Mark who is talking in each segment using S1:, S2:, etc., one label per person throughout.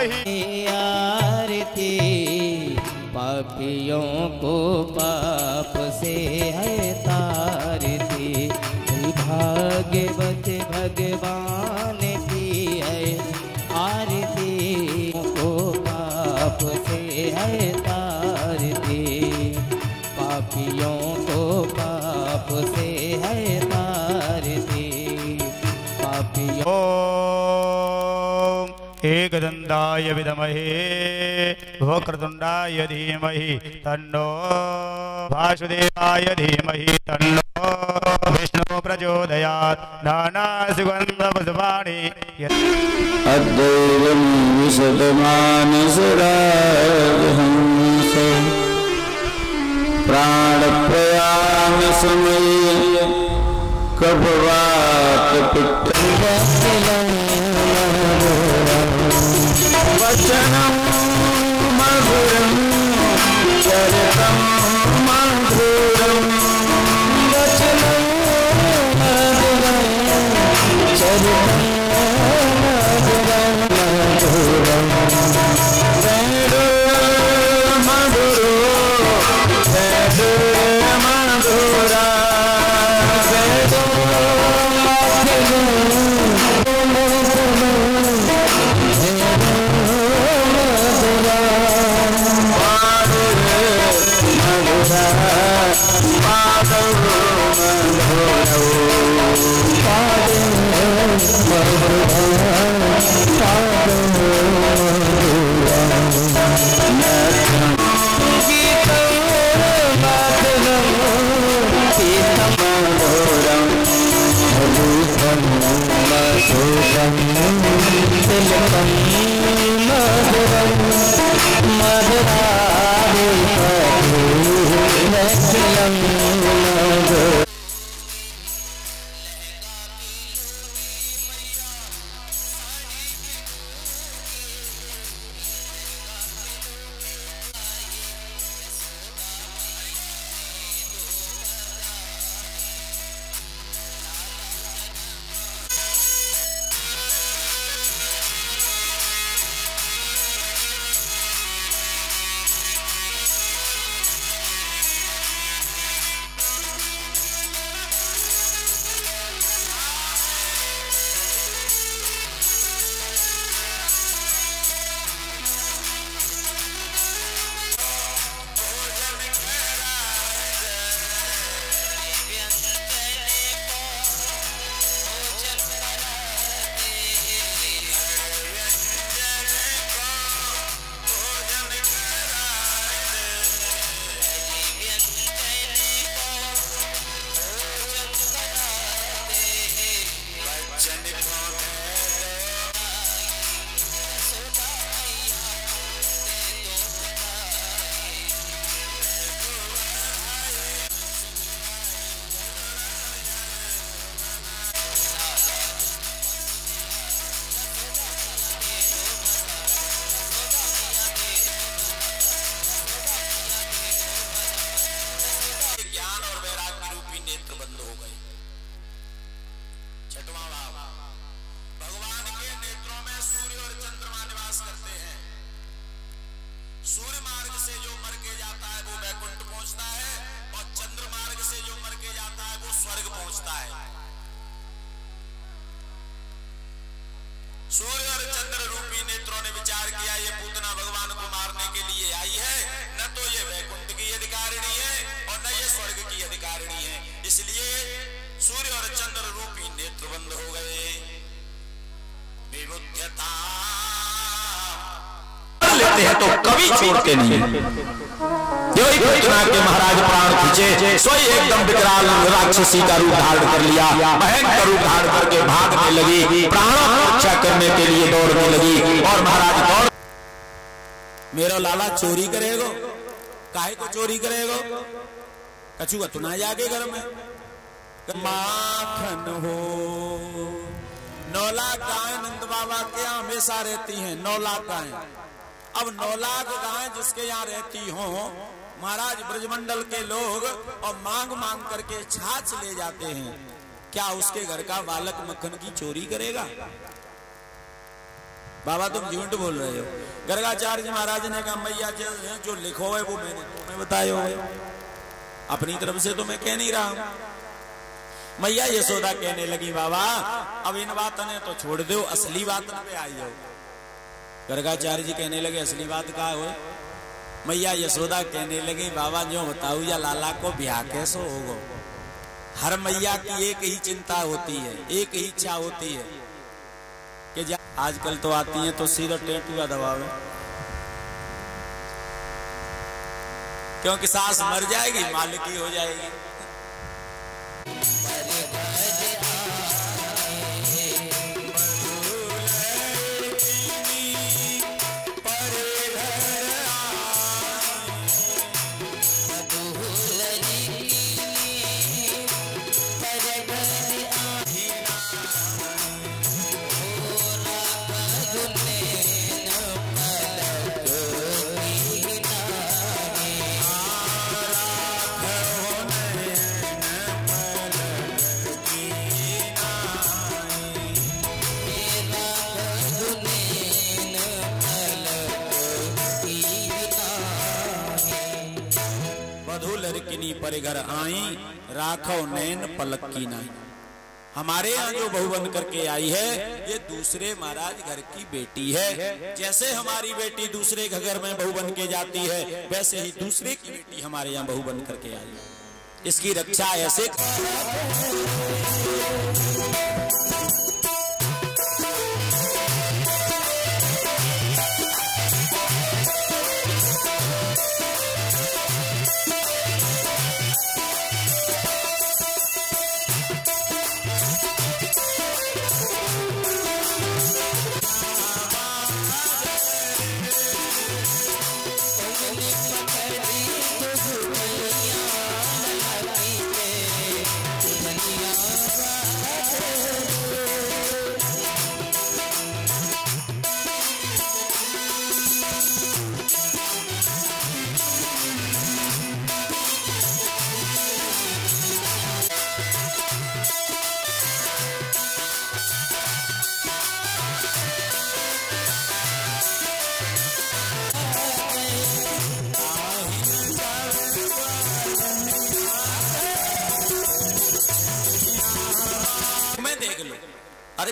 S1: मही। आरती पापियों को पाप से है तारती, भाग्यवत भगवान की है आरती को पाप से है तारती, पापियों को पाप से है तारती, पापियों।
S2: एकदंताय विद्महे वक्रतुंडाय धीमहि तन्नो वासुदेवाय धीमहि तन्नो विष्णु प्रचोदयात्। नानासुगन्धपुष्पाणि
S3: अद्वैतं विशदमानसराजहंस प्राणप्रयाण समये कपवात पित्तं वचनं मधुरं चरितं मधुरं, वचनं मधुरं चरितं मधुरं, वेदो मधुरो वेदो मधुरा, वेदो
S4: सूर्य और चंद्र रूपी नेत्रों ने विचार किया ये पूतना भगवान को मारने के लिए आई है, न तो ये वैकुंठ की अधिकारिणी है और न ये स्वर्ग की अधिकारिणी है, इसलिए सूर्य और चंद्र रूपी नेत्र बंद हो गए। विमुख्यता लेते हैं तो कभी छोड़ते नहीं। के महाराज प्राण खींचे, सोई एकदम विकराल राक्षसी का रूप धारण कर लिया, भयंकर रूप धारण करके भागने लगी, प्राणों की रक्षा करने के लिए दौड़ने लगी। और महाराज दौड़, मेरा लाला चोरी करेगो, काहे को चोरी करेगो, कछुआ तो ना जाके घर में माखन हो। 9 लाख गायें नंद बाबा के यहाँ हमेशा रहती हैं, 9 लाख गायें। अब 9 लाख गायें जिसके यहाँ रहती हो, महाराज ब्रजमंडल के लोग और मांग मांग करके छाछ ले जाते हैं, क्या उसके घर का बालक मक्खन की चोरी करेगा? बाबा तुम झूठ बोल रहे हो। गर्गाचार्य महाराज ने कहा मैया जो लिखो है वो मैंने तुम्हें बताया हो, अपनी तरफ से तो मैं कह नहीं रहा हूं। मैया यशोदा कहने लगी बाबा अब इन बातों ने तो छोड़ दो, असली बात पे आई हो। गर्गाचार्य जी कहने लगे असली बात का हो। मैया यशोदा कहने लगी बाबा जो बताऊ या लाला को ब्याह कैसे होगा। हर मैया की एक ही चिंता होती है, एक ही इच्छा होती है कि आजकल तो आती है तो सीधा टेटुआ दबावे, क्योंकि सास मर जाएगी मालिकी हो जाएगी। पर घर आई राखो नैन पलक की नाई। हमारे यहाँ जो बहू बन करके आई है ये दूसरे महाराज घर की बेटी है। जैसे हमारी बेटी दूसरे घर में बहू बन के जाती है वैसे ही दूसरे की बेटी हमारे यहाँ बहू बन करके आई है। इसकी रक्षा ऐसे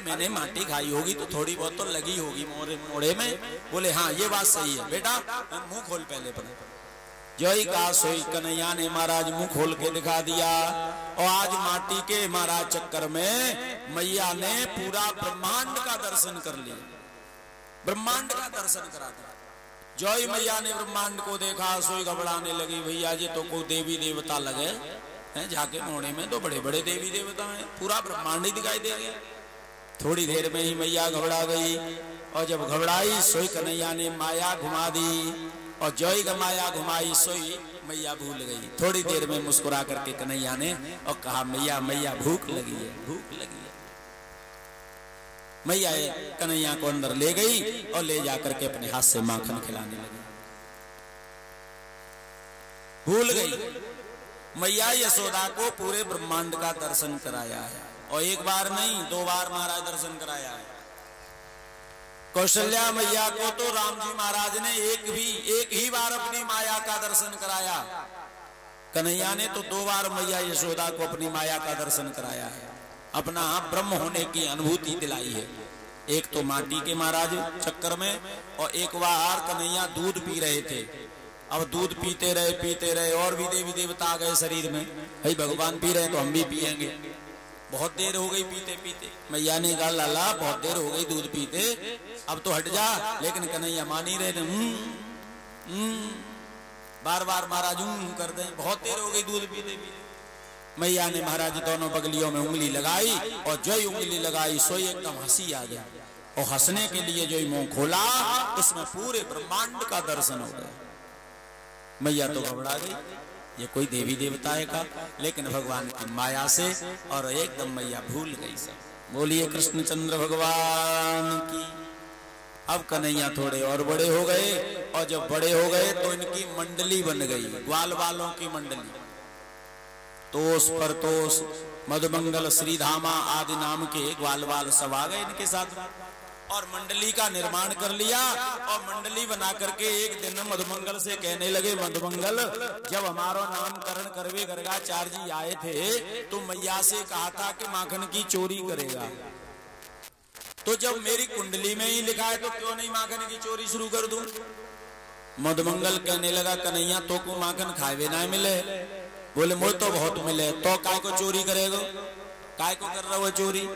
S4: मैंने माटी खाई होगी तो थोड़ी बहुत तो लगी होगी मोड़े में। बोले हाँ ये बात सही है बेटा, मुंह खोल पहले पर। जो ही कहा सोई कन्हैया ने महाराज मुंह खोल के दिखा दिया। और आज माटी के महाराज चक्कर में मैया ने पूरा ब्रह्मांड का दर्शन कर लिया, ब्रह्मांड का दर्शन करा दिया। जो ही मैया ने ब्रह्मांड को देखा सोई घबराने लगी, भैया जी तो कोई देवी देवता लगे हैं। जाके मोड़े में तो बड़े बड़े देवी देवता हैं, पूरा ब्रह्मांड ही दिखाई दे गया। थोड़ी देर में ही मैया घबरा गई और जब घबराई सोई कन्हैया ने माया घुमा दी और जोई माया घुमाई सोई मैया भूल गई। थोड़ी देर में मुस्कुरा करके कन्हैया ने और कहा मैया मैया भूख लगी है, भूख लगी है। मैया कन्हैया को अंदर ले गई और ले जाकर के अपने हाथ से माखन खिलाने लगी। भूल गई मैया यशोदा को पूरे ब्रह्मांड का दर्शन कराया है और एक बार नहीं 2 बार महाराज दर्शन कराया है। कौशल्या मैया को तो राम जी महाराज ने एक ही बार अपनी माया का दर्शन कराया। कन्हैया ने तो 2 बार मैया यशोदा को अपनी माया का दर्शन कराया है, अपना ब्रह्म होने की अनुभूति दिलाई है। एक तो माटी के महाराज चक्कर में और एक बार कन्हैया दूध पी रहे थे। अब दूध पीते रहे और भी देवी देवता आ गए शरीर में। भाई भगवान पी रहे तो हम भी पिएंगे। बहुत देर हो गई पीते पीते। मैया ने कहा लाला बहुत देर हो गई दूध पीते, अब तो हट जा। लेकिन कन्हैया मान ही रहे थे। बार बार महाराज कर दे, बहुत देर हो गई दूध पीते पीते। मैया ने महाराज दोनों बगलियों में उंगली लगाई और जो ही उंगली लगाई सोई एकदम हंसी आ गया और हंसने के लिए जो ही मुंह खोला उसमें पूरे ब्रह्मांड का दर्शन हो गया। मैया तो घबरा गई, ये कोई देवी देवता है का, लेकिन भगवान की माया से और एकदम मैया भूल गई सब। बोलिए कृष्णचंद्र भगवान की। अब कन्हैया थोड़े और बड़े हो गए और जब बड़े हो गए तो इनकी मंडली बन गई, ग्वाल वालों की मंडली। तोष परतोष मधुमंगल श्रीधामा आदि नाम के ग्वाल वाल सब आ गए इनके साथ। और मंडली का निर्माण कर लिया। और मंडली बना करके एक दिन मधुमंगल से कहने लगे, मधुमंगल जब हमारो नामकरण करवे गर्गाचार्य जी आए थे तो मैया से कहा था कि माखन की चोरी करेगा, तो जब मेरी कुंडली में ही लिखा है तो क्यों नहीं माखन की चोरी शुरू कर दूं। मधुमंगल कहने लगा, कन्हैया तो को माखन खाए ना मिले। बोले मुझे तो बहुत मिले, तो काय को चोरी करेगा, काय को कर रहा हो चोरी।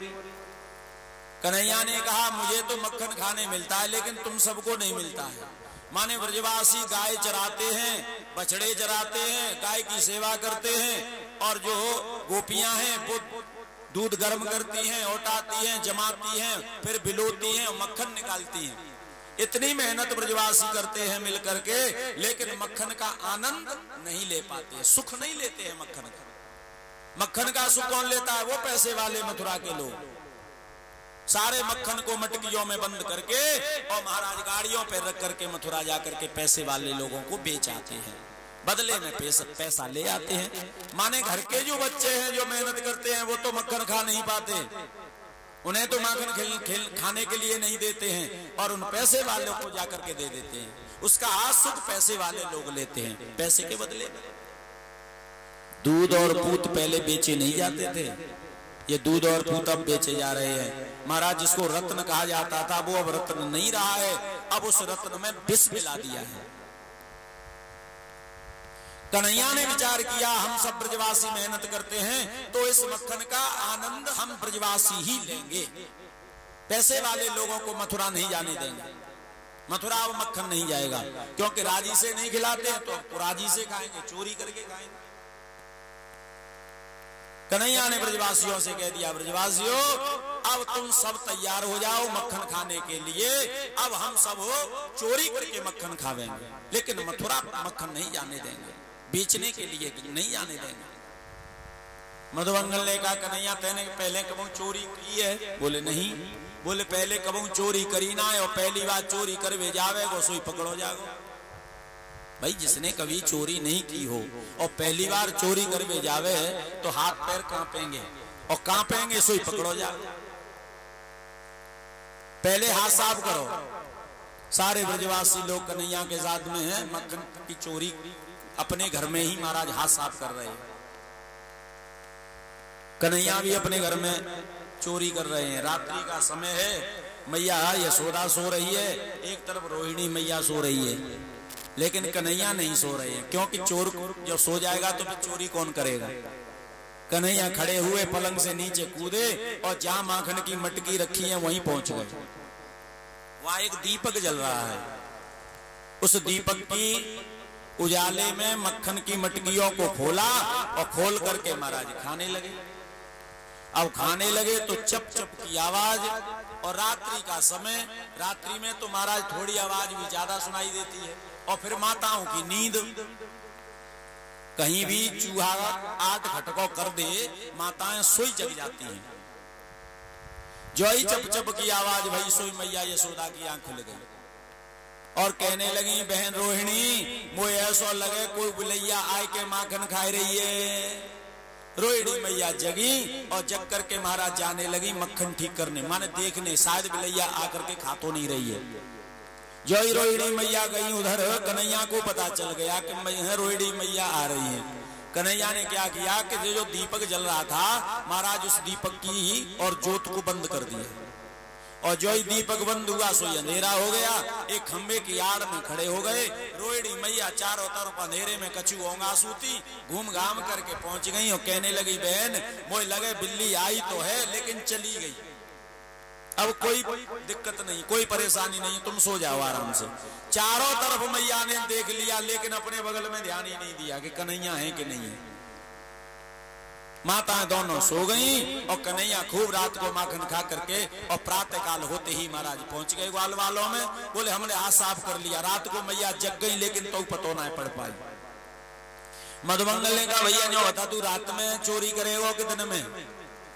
S4: कन्हैया ने कहा, मुझे तो मक्खन खाने मिलता है लेकिन तुम सबको नहीं मिलता है। माने ब्रजवासी गाय चराते हैं, बछड़े चराते हैं, गाय की सेवा करते हैं, और जो गोपियां हैं वो दूध गर्म करती हैं, औटाती हैं, जमाती हैं, फिर बिलोती हैं, मक्खन निकालती हैं। इतनी मेहनत ब्रजवासी करते हैं मिल करके, लेकिन मक्खन का आनंद नहीं ले पाते, सुख नहीं लेते हैं मक्खन का। मक्खन का सुख कौन लेता है? वो पैसे वाले मथुरा के लोग। सारे मक्खन को मटकियों में बंद करके और महाराज गाड़ियों पे रख करके मथुरा जाकर के पैसे वाले लोगों को बेच आते हैं, बदले में पैसा ले आते हैं। माने घर के जो बच्चे हैं जो मेहनत करते हैं वो तो मक्खन खा नहीं पाते, उन्हें तो माखन खाने के लिए नहीं देते हैं, और उन पैसे वालों को जाकर के दे देते हैं। उसका सुख पैसे वाले लोग लेते हैं पैसे के बदले। दूध और पूत पहले बेचे नहीं जाते थे, ये दूध और पूत अब बेचे जा रहे हैं। महाराज जिसको रत्न कहा जाता था वो अब रत्न नहीं रहा है, अब उस रत्न में विष मिला दिया है। कन्हैया ने विचार किया, हम सब ब्रजवासी मेहनत करते हैं तो इस मक्खन का आनंद हम ब्रजवासी ही लेंगे, पैसे वाले लोगों को मथुरा नहीं जाने देंगे। मथुरा अब मक्खन नहीं जाएगा, क्योंकि राजी से नहीं खिलाते हैं तो राजी से खाएंगे, चोरी करके खाएंगे। कन्हैया ने ब्रजवासियों से कह दिया, ब्रजवासियों अब तुम सब तैयार हो जाओ मक्खन खाने के लिए, अब हम सब चोरी करके मक्खन खावेंगे, लेकिन मथुरा मक्खन नहीं जाने देंगे, बेचने के लिए नहीं जाने देंगे। मधुमंगल ने कहा, कन्हैया तेने पहले कबू चोरी की है? बोले नहीं। बोले पहले कबू चोरी करी ना है, और पहली बार चोरी करवे जावे गो सोई पकड़ो जागो। भाई जिसने कभी चोरी नहीं की हो और पहली बार चोरी करवे जावे तो हाथ पैर कांपेंगे, और कांपेंगे सोई पकड़ो जाओ। पहले हाथ साफ करो। सारे ब्रजवासी लोग कन्हैया के साथ में हैं, मक्खन की चोरी अपने घर में ही महाराज हाथ साफ कर रहे हैं। कन्हैया भी अपने घर में चोरी कर रहे हैं। रात्रि का समय है, मैया यशोदा सो रही है, एक तरफ रोहिणी मैया सो रही है, लेकिन कन्हैया नहीं सो रहे हैं, क्योंकि चोर जब सो जाएगा तो फिर चोरी कौन करेगा। कन्हैया खड़े हुए पलंग से नीचे कूदे और जहां माखन की मटकी रखी है वहीं पहुंच गए। वहां एक दीपक जल रहा है, उस दीपक की उजाले में मक्खन की मटकियों को खोला और खोल करके महाराज खाने लगे। अब खाने लगे तो चप चप की आवाज, और रात्रि का समय, रात्रि में तो महाराज थोड़ी आवाज भी ज्यादा सुनाई देती है, और फिर माताओं की नींद, कहीं भी चूहा आठ खटको कर दे माताएं सोई जग जाती हैं। जो ही चप चप की आवाज भई सोई मैया यशोदा की आंख खुल गई और कहने लगी, बहन रोहिणी मुझे ऐसा लगे कोई बुलैया आए के माखन खाए रही है। रोहिणी मैया जगी और जग करके महाराज जाने लगी मक्खन ठीक करने, माने देखने शायद बुलैया आकर के खा तो नहीं रही है। जो ही रोहिणी मैया गई उधर, कन्हैया को पता चल गया कि रोहिणी मैया आ रही है। कन्हैया ने क्या किया कि जो दीपक जल रहा था महाराज उस दीपक की और ज्योत को बंद कर दिया, और जो ही दीपक बंद हुआ सो अंधेरा हो गया। एक खंबे की आड़ में खड़े हो गए। रोहिणी मैया चारों तरफ अंधेरे में कछु होंगा सूती घूम घाम करके पहुंच गई और कहने लगी, बहन मुझे लगे बिल्ली आई तो है लेकिन चली गई, अब कोई दिक्कत नहीं, कोई परेशानी नहीं, तुम सो जाओ आराम से। चारों तरफ मैया ने देख लिया, लेकिन अपने बगल में ध्यान ही नहीं दिया कि कन्हैया है कि नहीं है। माताएं दोनों सो गईं और कन्हैया खूब रात को माखन खा करके, और प्रातः काल होते ही महाराज पहुंच गए ग्वाल वालों में। बोले हमने हाथ साफ कर लिया। रात को मैया जग गई लेकिन तो पतो ना पड़ पाई। मधुमंगल ने कहा, भैया जो बता तू रात में चोरी करेगा कि दिन में?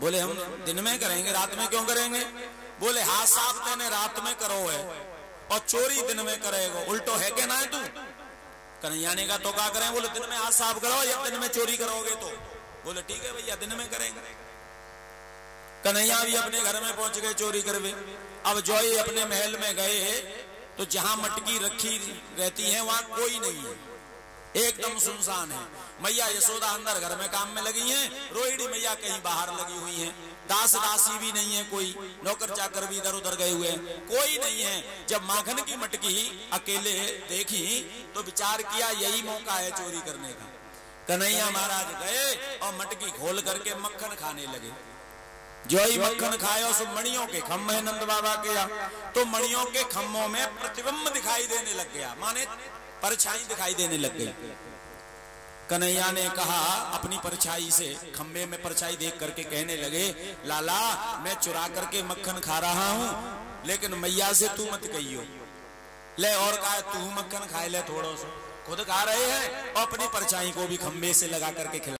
S4: बोले हम दिन में करेंगे, रात में क्यों करेंगे? बोले हाथ साफ तेने रात में करो है और चोरी दिन में करेगा, उल्टो है कि ना है तू? कन्हैया ने कहा तो क्या करें? बोले दिन में हाथ साफ करो या दिन में चोरी करोगे तो? बोले ठीक है भैया दिन में करेंगे। कन्हैया भी अपने घर में पहुंच गए चोरी करवे। अब जोई अपने महल में गए तो जहां मटकी रखी रहती है वहां कोई नहीं है, एकदम सुनसान है। मैया यशोदा अंदर घर में काम में लगी हैं, रोहिणी मैया कहीं बाहर लगी हुई हैं, दास दासी भी नहीं है, कोई नौकर चाकर भी इधर उधर गए हुए हैं, कोई नहीं है। जब माखन की मटकी अकेले देखी तो विचार किया यही मौका है चोरी करने का। कन्हैया महाराज गए और मटकी खोल करके मक्खन खाने लगे। जो ही मक्खन खाया उस मणियों के खम्भ है नंद बाबा के, तो मणियों के खम्भों में प्रतिबिंब दिखाई देने लग गया, माने परछाई दिखाई देने लग गई। कन्हैया ने कहा अपनी परछाई से, खम्भे में परछाई देख करके कहने लगे, लाला मैं चुरा करके मक्खन खा रहा हूं, लेकिन मैया से तू मत कहियो। ले और कहा तू मक्खन खाए ले, थोड़ा सा खुद खा रहे हैं और अपनी परछाई को भी खम्भे से लगा करके खिला